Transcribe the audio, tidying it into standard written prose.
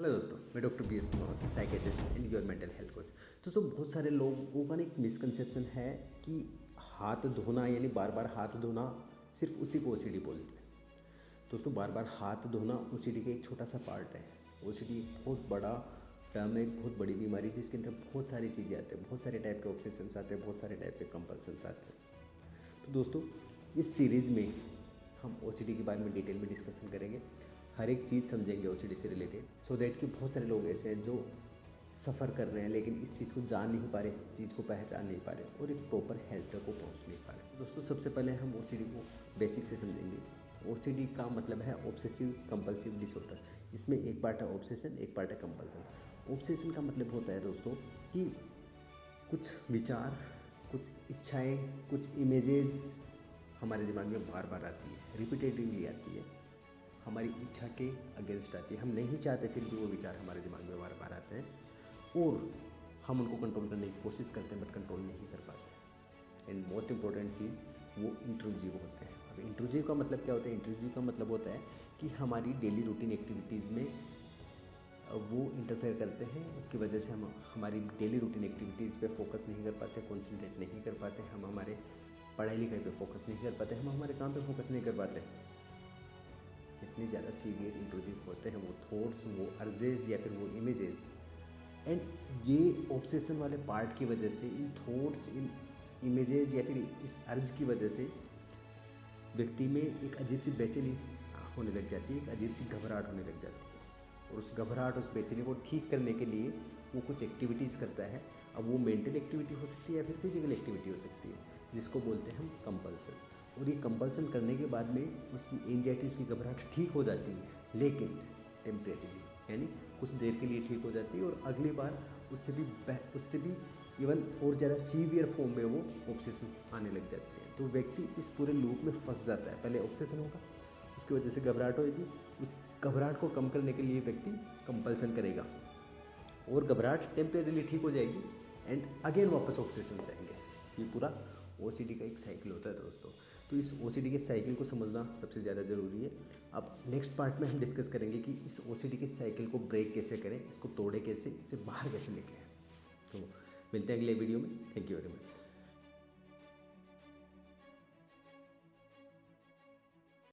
Hello दोस्तों, मैं doctor B S Kumar, psychiatrist and your mental health coach. दोस्तों, बहुत सारे लोगों का ना एक मिसकंसेप्शन है कि हाथ धोना यानी बार बार हाथ धोना, सिर्फ उसी को ओसीडी बोलते हैं। दोस्तों, बार बार हाथ धोना ओसीडी का एक छोटा सा पार्ट है। ओसीडी बहुत बड़ा टर्म है, एक बहुत बड़ी बीमारी जिसके अंदर बहुत सारी चीज़ें आती हैं, बहुत सारे टाइप के ऑब्सेशंस आते हैं, बहुत सारे टाइप के कंपल्सन्स आते हैं। तो दोस्तों, इस सीरीज़ में हम ओसीडी के बारे में डिटेल में डिस्कशन करेंगे, हर एक चीज़ समझेंगे ओसीडी से रिलेटेड, सो दैट कि बहुत सारे लोग ऐसे हैं जो सफ़र कर रहे हैं लेकिन इस चीज़ को जान नहीं पा रहे, इस चीज़ को पहचान नहीं पा रहे और एक प्रॉपर हेल्थ तक को पहुंच नहीं पा रहे। दोस्तों, सबसे पहले हम ओसीडी को बेसिक से समझेंगे। ओसीडी का मतलब है ऑब्सेसिव कंपल्सिव डिसऑर्डर। इसमें एक पार्ट है ऑब्सेशन, एक पार्ट है कंपल्सन। ऑब्सेशन का मतलब होता है दोस्तों कि कुछ विचार, कुछ इच्छाएँ, कुछ इमेजेस हमारे दिमाग में बार बार आती है, रिपीटेटिवली आती है, हमारी इच्छा के अगेंस्ट आती है। हम नहीं चाहते फिर भी वो विचार हमारे दिमाग में बार बार आते हैं और हम उनको कंट्रोल करने की कोशिश करते हैं बट कंट्रोल नहीं कर पाते। एंड मोस्ट इंपॉर्टेंट चीज़, वो इंट्रूजिव होते हैं। अब इंट्रूजिव का मतलब क्या होता है? इंट्रूजिव का मतलब होता है कि हमारी डेली रूटीन एक्टिविटीज़ में वो इंटरफेयर करते हैं। उसकी वजह से हम हमारी डेली रूटीन एक्टिविटीज़ पे फोकस नहीं कर पाते, कॉन्सेंट्रेट नहीं कर पाते, हम हमारे पढ़ाई लिखाई पे फोकस नहीं कर पाते, हम हमारे काम पे फोकस नहीं कर पाते। इतनी ज़्यादा सीवियर इंट्रूजिव होते हैं वो थॉट्स, वो अर्जेज या फिर वो इमेजेस। एंड ये ऑब्सेशन वाले पार्ट की वजह से, इन थॉट्स, इन इमेजेस या फिर इस अर्ज की वजह से व्यक्ति में एक अजीब सी बेचैनी होने लग जाती है, एक अजीब सी घबराहट होने लग जाती है। और उस घबराहट, उस बेचैनी को ठीक करने के लिए वो कुछ एक्टिविटीज़ करता है। अब वो मेंटल एक्टिविटी हो सकती है या फिर फिजिकल एक्टिविटी हो सकती है, जिसको बोलते हैं हम कंपल्सन। और ये कंपल्सन करने के बाद में उसकी एंजाइटी, उसकी घबराहट ठीक हो जाती है, लेकिन टेम्परेरीली, यानी कुछ देर के लिए ठीक हो जाती है और अगली बार उससे भी इवन और ज़्यादा सीवियर फॉर्म में वो ऑब्सेशंस आने लग जाते हैं। तो व्यक्ति इस पूरे लूप में फंस जाता है। पहले ऑब्सेशन होगा, उसकी वजह से घबराहट होगी, उस घबराहट को कम करने के लिए व्यक्ति कंपल्सन करेगा और घबराहट टेम्परेरीली ठीक हो जाएगी एंड अगेन वापस ऑब्सेशन से आएंगे। तो ये पूरा ओसीडी का एक साइकिल होता है दोस्तों। तो इस ओसीडी के साइकिल को समझना सबसे ज़्यादा ज़रूरी है। अब नेक्स्ट पार्ट में हम डिस्कस करेंगे कि इस ओसीडी के साइकिल को ब्रेक कैसे करें, इसको तोड़े कैसे, इससे बाहर कैसे निकलें। तो मिलते हैं अगले वीडियो में। Thank you very much.